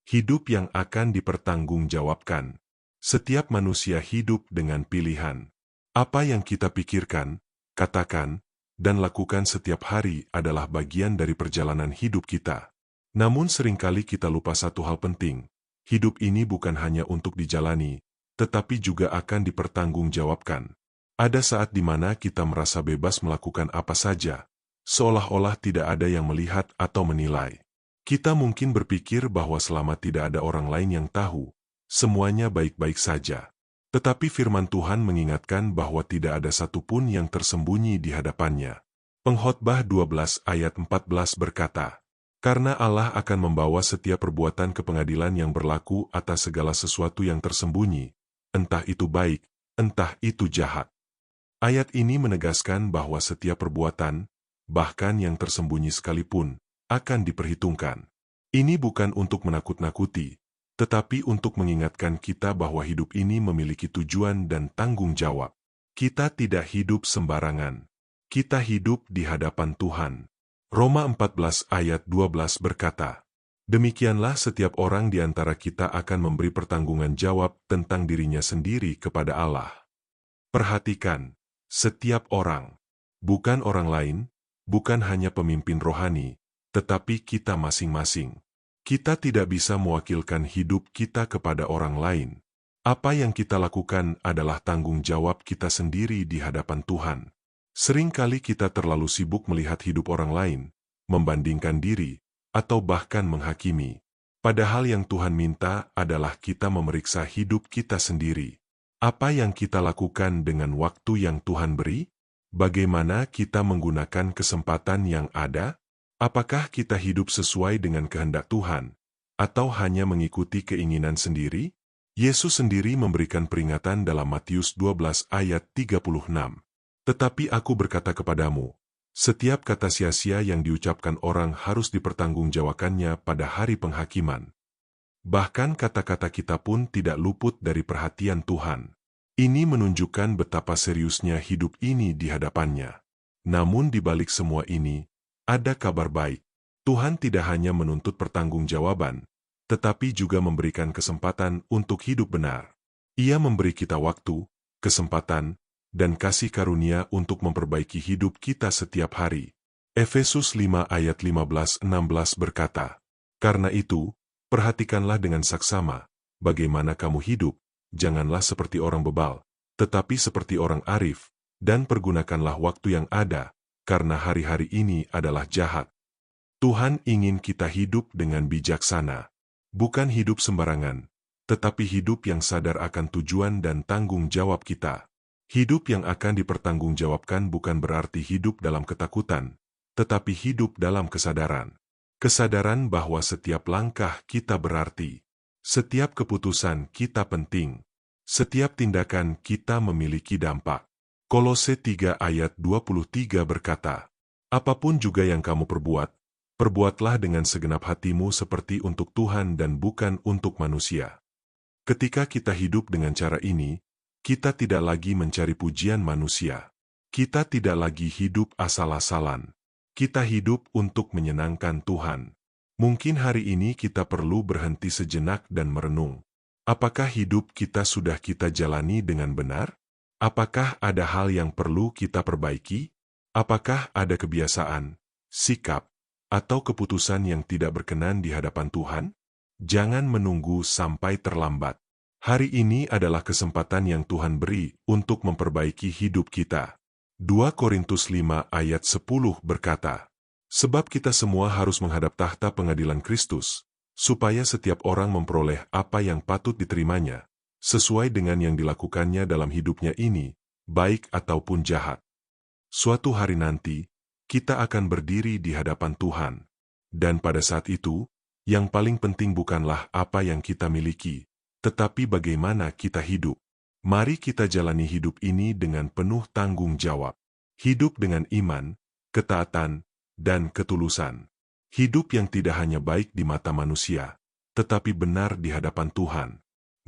hidup yang akan dipertanggungjawabkan. Setiap manusia hidup dengan pilihan. Apa yang kita pikirkan, katakan, dan lakukan setiap hari adalah bagian dari perjalanan hidup kita. Namun seringkali kita lupa satu hal penting. Hidup ini bukan hanya untuk dijalani, tetapi juga akan dipertanggungjawabkan. Ada saat di mana kita merasa bebas melakukan apa saja, seolah-olah tidak ada yang melihat atau menilai. Kita mungkin berpikir bahwa selama tidak ada orang lain yang tahu, semuanya baik-baik saja. Tetapi firman Tuhan mengingatkan bahwa tidak ada satupun yang tersembunyi di hadapannya. Pengkhotbah 12 ayat 14 berkata, "Karena Allah akan membawa setiap perbuatan ke pengadilan yang berlaku atas segala sesuatu yang tersembunyi, entah itu baik, entah itu jahat." Ayat ini menegaskan bahwa setiap perbuatan, bahkan yang tersembunyi sekalipun, akan diperhitungkan. Ini bukan untuk menakut-nakuti, tetapi untuk mengingatkan kita bahwa hidup ini memiliki tujuan dan tanggung jawab. Kita tidak hidup sembarangan. Kita hidup di hadapan Tuhan. Roma 14 ayat 12 berkata, "Demikianlah setiap orang di antara kita akan memberi pertanggungan jawab tentang dirinya sendiri kepada Allah." Perhatikan, setiap orang, bukan orang lain, bukan hanya pemimpin rohani, tetapi kita masing-masing. Kita tidak bisa mewakilkan hidup kita kepada orang lain. Apa yang kita lakukan adalah tanggung jawab kita sendiri di hadapan Tuhan. Seringkali kita terlalu sibuk melihat hidup orang lain, membandingkan diri, atau bahkan menghakimi. Padahal yang Tuhan minta adalah kita memeriksa hidup kita sendiri. Apa yang kita lakukan dengan waktu yang Tuhan beri? Bagaimana kita menggunakan kesempatan yang ada? Apakah kita hidup sesuai dengan kehendak Tuhan, atau hanya mengikuti keinginan sendiri? Yesus sendiri memberikan peringatan dalam Matius 12 ayat 36. "Tetapi aku berkata kepadamu, setiap kata sia-sia yang diucapkan orang harus dipertanggungjawabkannya pada hari penghakiman." Bahkan kata-kata kita pun tidak luput dari perhatian Tuhan. Ini menunjukkan betapa seriusnya hidup ini di hadapannya. Namun di balik semua ini, ada kabar baik. Tuhan tidak hanya menuntut pertanggungjawaban, tetapi juga memberikan kesempatan untuk hidup benar. Ia memberi kita waktu, kesempatan, dan kasih karunia untuk memperbaiki hidup kita setiap hari. Efesus 5 ayat 15-16 berkata, "Karena itu, perhatikanlah dengan saksama, bagaimana kamu hidup, janganlah seperti orang bebal, tetapi seperti orang arif, dan pergunakanlah waktu yang ada, karena hari-hari ini adalah jahat." Tuhan ingin kita hidup dengan bijaksana. Bukan hidup sembarangan, tetapi hidup yang sadar akan tujuan dan tanggung jawab kita. Hidup yang akan dipertanggungjawabkan bukan berarti hidup dalam ketakutan, tetapi hidup dalam kesadaran. Kesadaran bahwa setiap langkah kita berarti. Setiap keputusan kita penting. Setiap tindakan kita memiliki dampak. Kolose 3 ayat 23 berkata, "Apapun juga yang kamu perbuat, perbuatlah dengan segenap hatimu seperti untuk Tuhan dan bukan untuk manusia." Ketika kita hidup dengan cara ini, kita tidak lagi mencari pujian manusia. Kita tidak lagi hidup asal-asalan. Kita hidup untuk menyenangkan Tuhan. Mungkin hari ini kita perlu berhenti sejenak dan merenung. Apakah hidup kita sudah kita jalani dengan benar? Apakah ada hal yang perlu kita perbaiki? Apakah ada kebiasaan, sikap, atau keputusan yang tidak berkenan di hadapan Tuhan? Jangan menunggu sampai terlambat. Hari ini adalah kesempatan yang Tuhan beri untuk memperbaiki hidup kita. 2 Korintus 5 ayat 10 berkata, "Sebab kita semua harus menghadap tahta pengadilan Kristus, supaya setiap orang memperoleh apa yang patut diterimanya, sesuai dengan yang dilakukannya dalam hidupnya ini, baik ataupun jahat." Suatu hari nanti, kita akan berdiri di hadapan Tuhan. Dan pada saat itu, yang paling penting bukanlah apa yang kita miliki, tetapi bagaimana kita hidup. Mari kita jalani hidup ini dengan penuh tanggung jawab. Hidup dengan iman, ketaatan, dan ketulusan. Hidup yang tidak hanya baik di mata manusia, tetapi benar di hadapan Tuhan.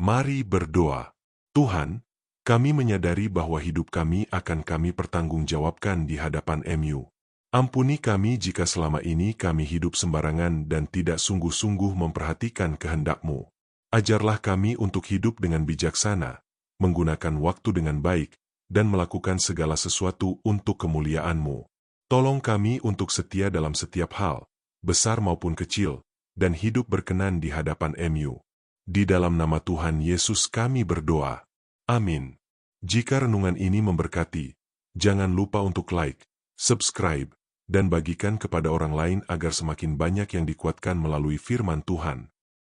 Mari berdoa. Tuhan, kami menyadari bahwa hidup kami akan kami pertanggungjawabkan di hadapan-Mu. Ampuni kami jika selama ini kami hidup sembarangan dan tidak sungguh-sungguh memperhatikan kehendak-Mu. Ajarlah kami untuk hidup dengan bijaksana, menggunakan waktu dengan baik, dan melakukan segala sesuatu untuk kemuliaan-Mu. Tolong kami untuk setia dalam setiap hal, besar maupun kecil, dan hidup berkenan di hadapan Mu. Di dalam nama Tuhan Yesus kami berdoa. Amin. Jika renungan ini memberkati, jangan lupa untuk like, subscribe, dan bagikan kepada orang lain agar semakin banyak yang dikuatkan melalui firman Tuhan.